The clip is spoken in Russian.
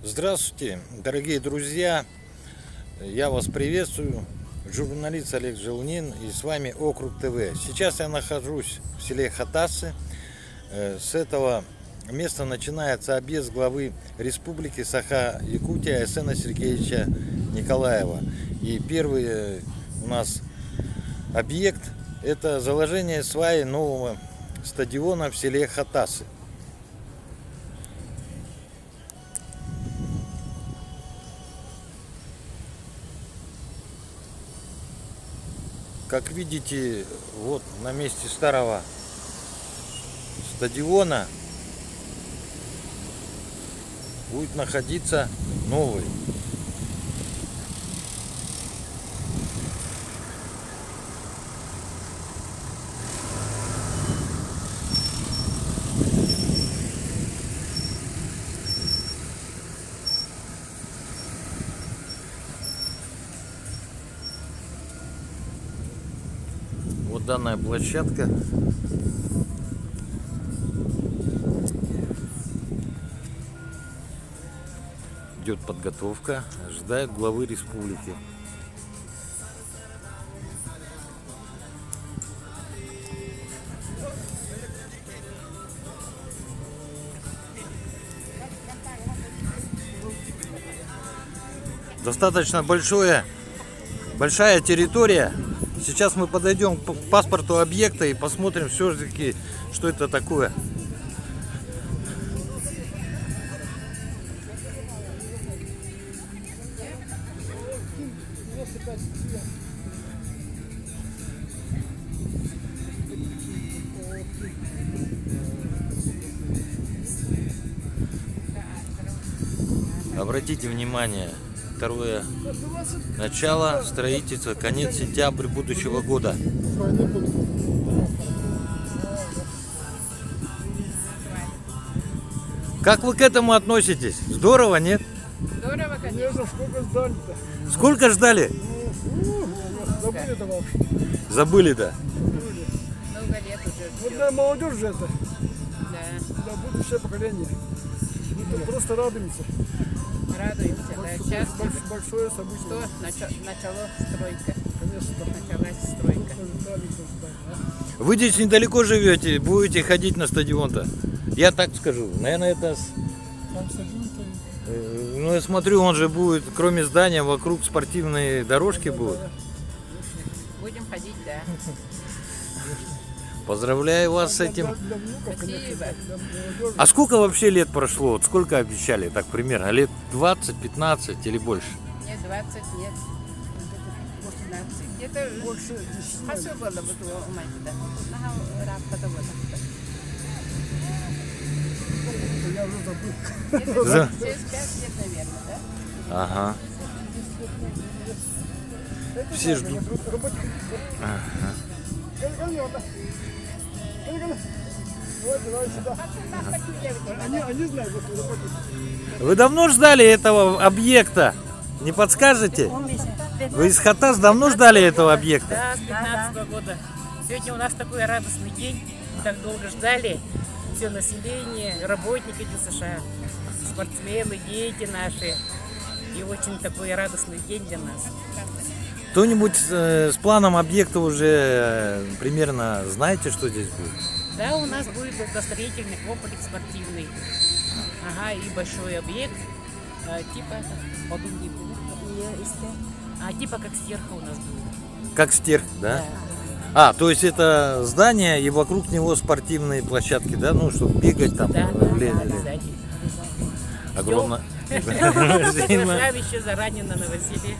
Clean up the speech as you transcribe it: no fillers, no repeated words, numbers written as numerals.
Здравствуйте, дорогие друзья! Я вас приветствую, журналист Олег Желнин, и с вами Округ ТВ. Сейчас я нахожусь в селе Хатасы. С этого места начинается объезд главы Республики Саха-Якутия Айсена Сергеевича Николаева. И первый у нас объект — это заложение сваи нового стадиона в селе Хатасы. Как видите, вот на месте старого стадиона будет находиться новый. Вот данная площадка. Идет подготовка, ожидает главы республики. Достаточно большая территория. Сейчас мы подойдем к паспорту объекта и посмотрим все-таки, что это такое. Обратите внимание, второе начало строительства, конец сентября будущего года. Как вы к этому относитесь? Здорово, нет? Здорово, конечно. Сколько ждали-то? Сколько ждали? Забыли-то вообще. Забыли, да? Много лет уже. Вот для молодежи же это. Да. Для будущего поколения. Мы тут просто радуемся. Радуемся, да. Сейчас большое событие. что? Начало стройка. Конечно. Началась стройка. Вы здесь недалеко живете, будете ходить на стадион-то? Я так скажу, наверное, это... Ну, я смотрю, он же будет, кроме здания, вокруг спортивные дорожки будут. Будем ходить, да. Поздравляю вас с этим. Спасибо. А сколько вообще лет прошло? Вот сколько обещали? Так примерно, лет 20, 15 или больше? Нет, 20 нет. 15. Где-то Больше 10 лет. особо было бы то у мать, да. Я уже забыл. Где-то через 5 лет, наверное, да? Ага. Все ждут. Ага. Они знают, что работают. Вы давно ждали этого объекта? Не подскажете? Вы из Хатас давно ждали этого объекта? Да, с 15 года. Сегодня у нас такой радостный день. Так долго ждали. Все население, работники ДСШ, спортсмены, дети наши. И очень такой радостный день для нас. Кто-нибудь с планом объекта уже примерно знаете, что здесь будет? Да, у нас будет градостроительный комплекс спортивный. Ага, и большой объект. Типа типа как стерха у нас будет. Как стерх, да? Да. А, то есть это здание и вокруг него спортивные площадки, да? Ну, чтобы бегать там. Да, обязательно. Огромное. Приглашаем еще заранее на новоселье.